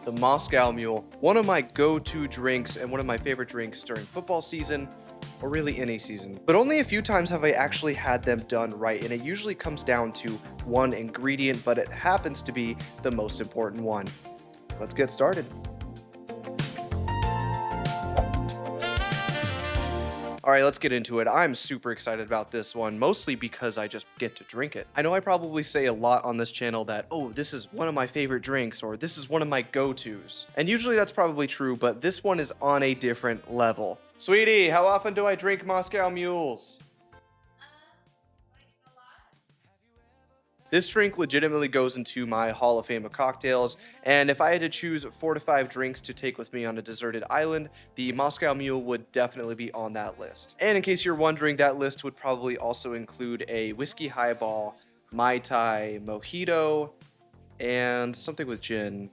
the Moscow Mule, one of my go-to drinks and one of my favorite drinks during football season, or really any season. But only a few times have I actually had them done right, and it usually comes down to one ingredient, but it happens to be the most important one. Let's get started. All right, let's get into it. I'm super excited about this one, mostly because I just get to drink it. I know I probably say a lot on this channel that, oh, this is one of my favorite drinks, or this is one of my go-tos. And usually that's probably true, but this one is on a different level. Sweetie, how often do I drink Moscow Mules? This drink legitimately goes into my Hall of Fame of cocktails, and if I had to choose 4 to 5 drinks to take with me on a deserted island, the Moscow Mule would definitely be on that list. And in case you're wondering, that list would probably also include a whiskey highball, Mai Tai, mojito, and something with gin.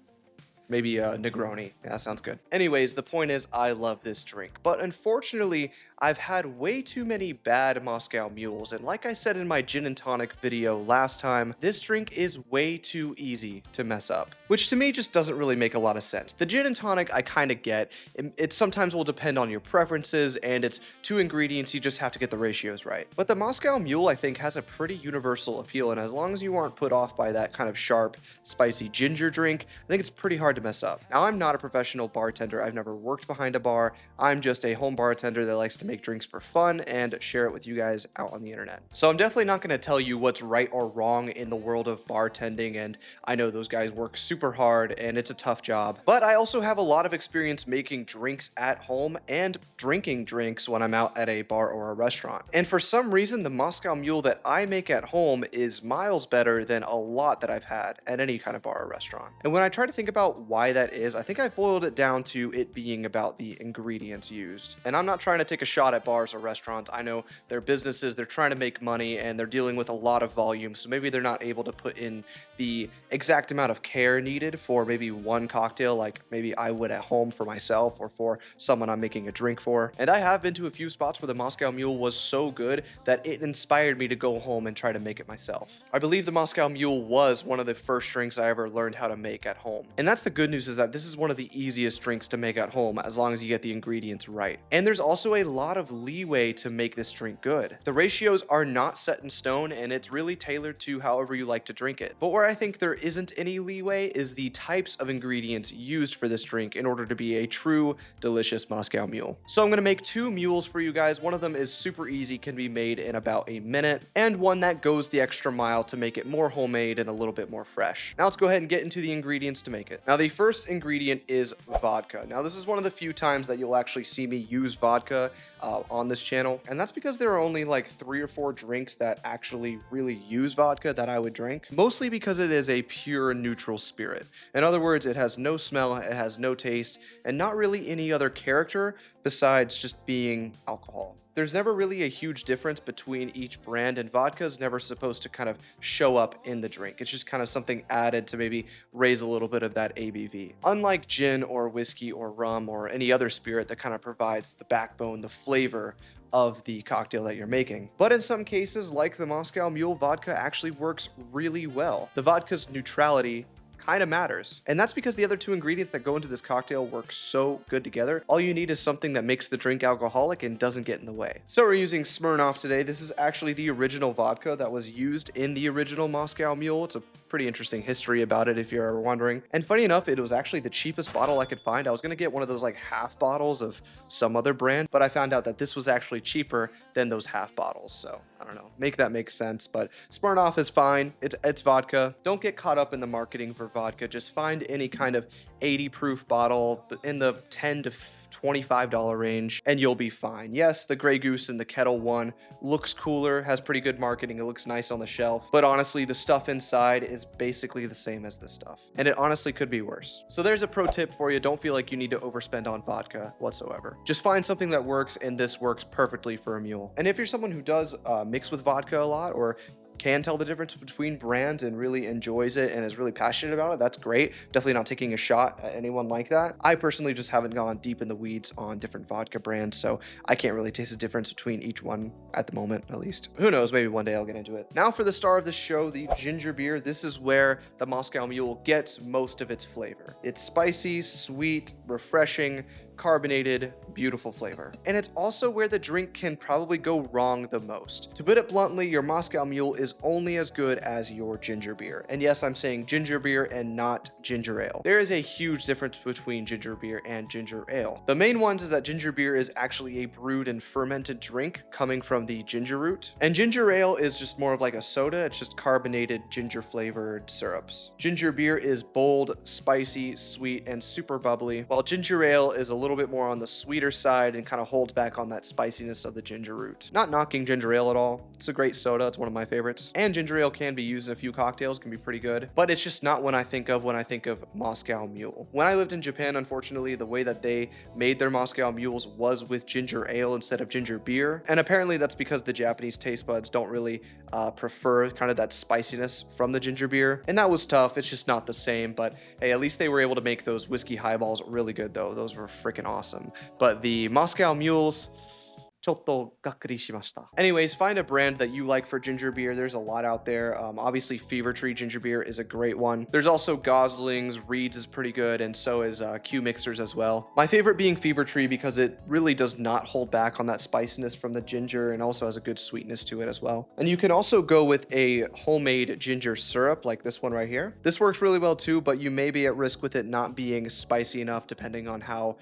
Maybe a Negroni. Yeah, that sounds good. Anyways, the point is I love this drink, but unfortunately, I've had way too many bad Moscow Mules, and like I said in my gin and tonic video last time, this drink is way too easy to mess up, which to me just doesn't really make a lot of sense. The gin and tonic I kind of get. It sometimes will depend on your preferences, and it's 2 ingredients, you just have to get the ratios right. But the Moscow Mule, I think, has a pretty universal appeal, and as long as you aren't put off by that kind of sharp, spicy ginger drink, I think it's pretty hard to mess up. Now, I'm not a professional bartender. I've never worked behind a bar. I'm just a home bartender that likes to make drinks for fun and share it with you guys out on the internet. So I'm definitely not going to tell you what's right or wrong in the world of bartending, and I know those guys work super hard and it's a tough job, but I also have a lot of experience making drinks at home and drinking drinks when I'm out at a bar or a restaurant. And for some reason, the Moscow Mule that I make at home is miles better than a lot that I've had at any kind of bar or restaurant. And when I try to think about why that is, I think I've boiled it down to it being about the ingredients used. And I'm not trying to take a shot at bars or restaurants. I know they're businesses, they're trying to make money, and they're dealing with a lot of volume, so maybe they're not able to put in the exact amount of care needed for maybe one cocktail like maybe I would at home for myself or for someone I'm making a drink for. And I have been to a few spots where the Moscow Mule was so good that it inspired me to go home and try to make it myself. I believe the Moscow Mule was one of the first drinks I ever learned how to make at home. And that's the good news, is that this is one of the easiest drinks to make at home as long as you get the ingredients right. And there's also a lot of leeway to make this drink good. The ratios are not set in stone, and it's really tailored to however you like to drink it. But where I think there isn't any leeway is the types of ingredients used for this drink in order to be a true delicious Moscow Mule. So I'm going to make 2 mules for you guys. One of them is super easy, can be made in about a minute, and one that goes the extra mile to make it more homemade and a little bit more fresh. Now let's go ahead and get into the ingredients to make it. Now the first ingredient is vodka. Now this is one of the few times that you'll actually see me use vodka on this channel, and that's because there are only like 3 or 4 drinks that actually really use vodka that I would drink, mostly because it is a pure neutral spirit. In other words, it has no smell, it has no taste, and not really any other character besides just being alcohol. There's never really a huge difference between each brand, and vodka is never supposed to kind of show up in the drink. It's just kind of something added to maybe raise a little bit of that ABV. Unlike gin or whiskey or rum or any other spirit that kind of provides the backbone, the flavor of the cocktail that you're making. But in some cases, like the Moscow Mule, vodka actually works really well. The vodka's neutrality kind of matters. And that's because the other 2 ingredients that go into this cocktail work so good together. All you need is something that makes the drink alcoholic and doesn't get in the way. So we're using Smirnoff today. This is actually the original vodka that was used in the original Moscow Mule. It's a pretty interesting history about it if you're ever wondering. And funny enough, it was actually the cheapest bottle I could find. I was going to get one of those like half bottles of some other brand, but I found out that this was actually cheaper than those half bottles. So I don't know, make that make sense, but Smirnoff is fine. It's vodka. Don't get caught up in the marketing for vodka. Just find any kind of 80 proof bottle in the $10 to $25 range and you'll be fine. Yes, the Grey Goose and the Kettle One looks cooler, has pretty good marketing, it looks nice on the shelf, but honestly the stuff inside is basically the same as this stuff, and it honestly could be worse. So there's a pro tip for you. Don't feel like you need to overspend on vodka whatsoever. Just find something that works, and this works perfectly for a mule. And if you're someone who does mix with vodka a lot, or can tell the difference between brands and really enjoys it and is really passionate about it, that's great. Definitely not taking a shot at anyone like that. I personally just haven't gone deep in the weeds on different vodka brands, so I can't really taste the difference between each one at the moment, at least. Who knows, maybe one day I'll get into it. Now for the star of the show, the ginger beer. This is where the Moscow Mule gets most of its flavor. It's spicy, sweet, refreshing, carbonated, beautiful flavor. And it's also where the drink can probably go wrong the most. To put it bluntly, your Moscow Mule is only as good as your ginger beer. And yes, I'm saying ginger beer and not ginger ale. There is a huge difference between ginger beer and ginger ale. The main ones is that ginger beer is actually a brewed and fermented drink coming from the ginger root. And ginger ale is just more of like a soda. It's just carbonated ginger flavored syrups. Ginger beer is bold, spicy, sweet, and super bubbly, while ginger ale is a little bit more on the sweeter side and kind of holds back on that spiciness of the ginger root. Not knocking ginger ale at all. It's a great soda. It's one of my favorites. And ginger ale can be used in a few cocktails, can be pretty good, but it's just not when I think of Moscow Mule. When I lived in Japan, unfortunately, the way that they made their Moscow Mules was with ginger ale instead of ginger beer. And apparently that's because the Japanese taste buds don't really prefer kind of that spiciness from the ginger beer. And that was tough. It's just not the same, but hey, at least they were able to make those whiskey highballs really good though. Those were freaking awesome. But the Moscow Mules, anyways, find a brand that you like for ginger beer. There's a lot out there. Obviously, Fever Tree ginger beer is a great one. There's also Gosling's, Reed's is pretty good, and so is Q Mixers as well. My favorite being Fever Tree because it really does not hold back on that spiciness from the ginger and also has a good sweetness to it as well. And you can also go with a homemade ginger syrup like this one right here. This works really well too, but you may be at risk with it not being spicy enough depending on how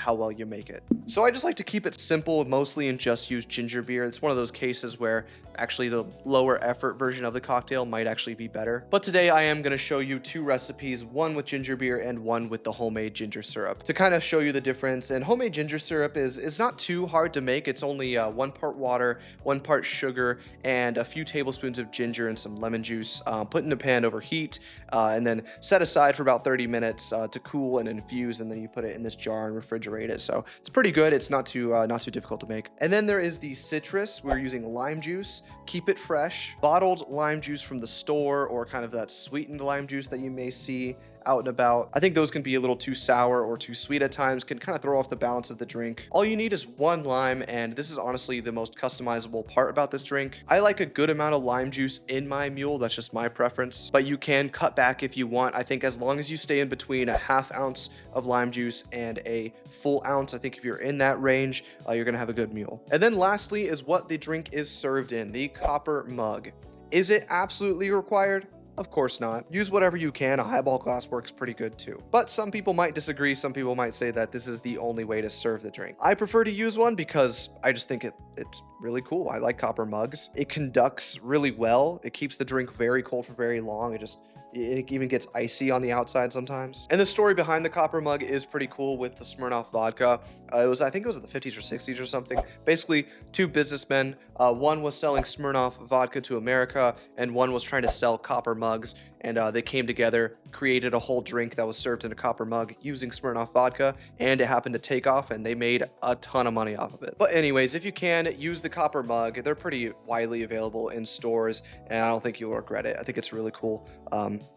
well you make it. So I just like to keep it simple mostly and just use ginger beer. It's one of those cases where actually the lower effort version of the cocktail might actually be better. But today I am going to show you two recipes, one with ginger beer and one with the homemade ginger syrup to kind of show you the difference. And homemade ginger syrup is not too hard to make. It's only 1 part water, 1 part sugar, and a few tablespoons of ginger and some lemon juice. Put in a pan over heat and then set aside for about 30 minutes to cool and infuse, and then you put it in this jar and refrigerate it. So it's pretty good. It's not too difficult to make. And then there is the citrus. We're using lime juice. Keep it fresh. Bottled lime juice from the store, or kind of that sweetened lime juice that you may see out and about. I think those can be a little too sour or too sweet at times, can kind of throw off the balance of the drink. All you need is 1 lime, and this is honestly the most customizable part about this drink. I like a good amount of lime juice in my mule, that's just my preference, but you can cut back if you want. I think as long as you stay in between a ½ ounce of lime juice and a full ounce, I think if you're in that range, you're gonna have a good mule. And then lastly is what the drink is served in, the copper mug. Is it absolutely required? Of course not. Use whatever you can. A highball glass works pretty good too. But some people might disagree. Some people might say that this is the only way to serve the drink. I prefer to use one because I just think it's really cool. I like copper mugs. It conducts really well. It keeps the drink very cold for very long. It even gets icy on the outside sometimes. And the story behind the copper mug is pretty cool with the Smirnoff vodka. I think it was in the 50s or 60s or something. Basically, 2 businessmen. One was selling Smirnoff vodka to America, and one was trying to sell copper mugs. And they came together, created a whole drink that was served in a copper mug using Smirnoff vodka, and it happened to take off, and they made a ton of money off of it. But anyways, if you can, use the copper mug. They're pretty widely available in stores, and I don't think you'll regret it. I think it's really cool.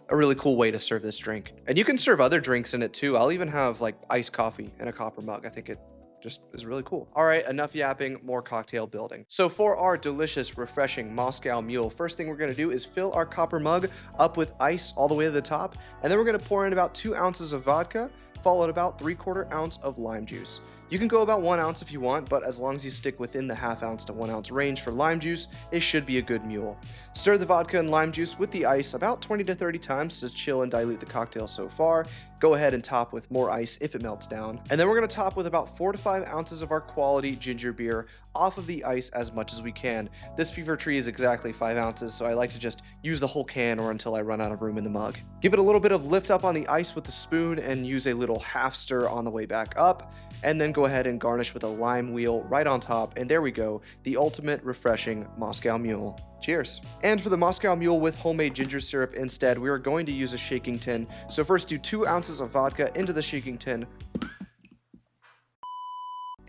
A really cool way to serve this drink. And you can serve other drinks in it too. I'll even have like iced coffee in a copper mug. I think it just is really cool. All right, enough yapping, more cocktail building. So for our delicious, refreshing Moscow Mule, first thing we're gonna do is fill our copper mug up with ice all the way to the top, and then we're gonna pour in about 2 ounces of vodka, followed about 3/4 ounce of lime juice. You can go about 1 ounce if you want, but as long as you stick within the ½ ounce to 1 ounce range for lime juice, it should be a good mule. Stir the vodka and lime juice with the ice about 20 to 30 times to chill and dilute the cocktail so far. Go ahead and top with more ice if it melts down. And then we're going to top with about 4 to 5 ounces of our quality ginger beer off of the ice as much as we can. This Fever Tree is exactly 5 ounces, so I like to just use the whole can or until I run out of room in the mug. Give it a little bit of lift up on the ice with the spoon and use a little half stir on the way back up. And then go ahead and garnish with a lime wheel right on top. And there we go, the ultimate refreshing Moscow Mule. Cheers. And for the Moscow Mule with homemade ginger syrup instead, we are going to use a shaking tin. So first do 2 ounces of vodka into the shaking tin.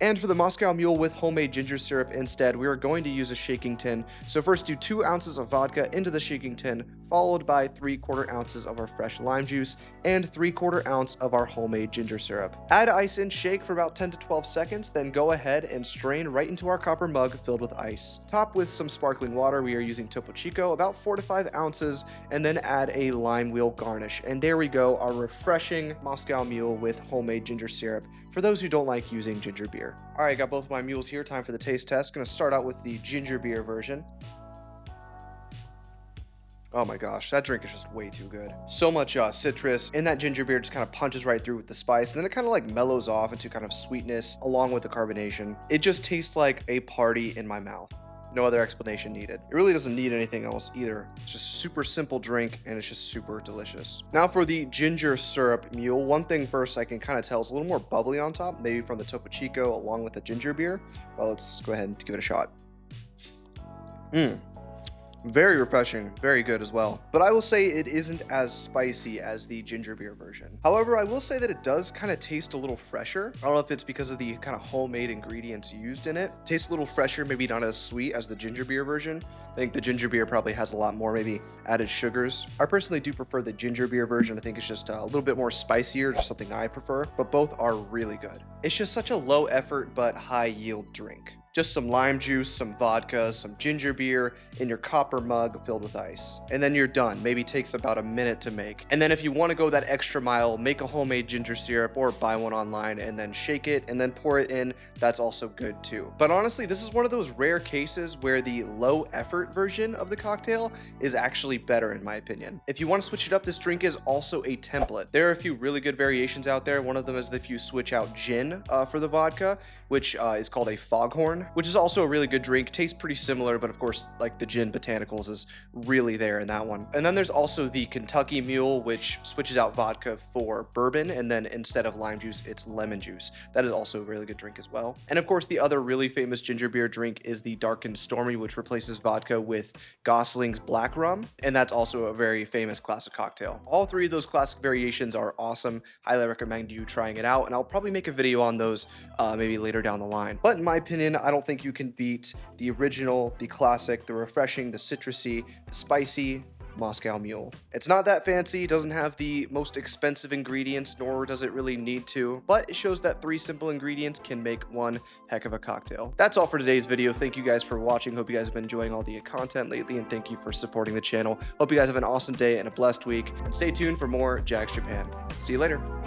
And for the Moscow Mule with homemade ginger syrup instead, we are going to use a shaking tin. So first do 2 ounces of vodka into the shaking tin, followed by 3/4 ounces of our fresh lime juice and 3/4 ounce of our homemade ginger syrup. Add ice in, shake for about 10 to 12 seconds, then go ahead and strain right into our copper mug filled with ice. Top with some sparkling water. We are using Topo Chico, about 4 to 5 ounces, and then add a lime wheel garnish. And there we go, our refreshing Moscow Mule with homemade ginger syrup for those who don't like using ginger beer. All right, got both my mules here. Time for the taste test. Gonna start out with the ginger beer version. Oh my gosh, that drink is just way too good. So much citrus, and that ginger beer just kind of punches right through with the spice, and then it kind of like mellows off into kind of sweetness along with the carbonation. It just tastes like a party in my mouth. No other explanation needed. It really doesn't need anything else either. It's just a super simple drink, and it's just super delicious. Now for the ginger syrup mule, one thing first I can kind of tell it's a little more bubbly on top, maybe from the Topo Chico along with the ginger beer. Well, let's go ahead and give it a shot. Very refreshing, very good as well. But I will say it isn't as spicy as the ginger beer version. However, I will say that it does kind of taste a little fresher. I don't know if it's because of the kind of homemade ingredients used in it. Tastes a little fresher, maybe not as sweet as the ginger beer version. I think the ginger beer probably has a lot more maybe added sugars. I personally do prefer the ginger beer version. I think it's just a little bit more spicier, just something I prefer, but both are really good. It's just such a low effort but high yield drink. Just some lime juice, some vodka, some ginger beer in your copper mug filled with ice. And then you're done. Maybe takes about a minute to make. And then if you want to go that extra mile, make a homemade ginger syrup or buy one online and then shake it and then pour it in. That's also good too. But honestly, this is one of those rare cases where the low effort version of the cocktail is actually better in my opinion. If you want to switch it up, this drink is also a template. There are a few really good variations out there. One of them is if you switch out gin for the vodka, which is called a foghorn, which is also a really good drink. Tastes pretty similar, but of course, like the gin botanicals is really there in that one. And then there's also the Kentucky Mule, which switches out vodka for bourbon, and then instead of lime juice, it's lemon juice. That is also a really good drink as well. And of course, the other really famous ginger beer drink is the Dark and Stormy, which replaces vodka with Gosling's Black Rum, and that's also a very famous classic cocktail. All 3 of those classic variations are awesome. Highly recommend you trying it out, and I'll probably make a video on those maybe later down the line. But in my opinion, I don't think you can beat the original, the classic, the refreshing, the citrusy, the spicy Moscow Mule. It's not that fancy, doesn't have the most expensive ingredients, nor does it really need to, but it shows that 3 simple ingredients can make one heck of a cocktail. That's all for today's video. Thank you guys for watching. Hope you guys have been enjoying all the content lately, and thank you for supporting the channel. Hope you guys have an awesome day and a blessed week, and stay tuned for more Jags Japan. See you later.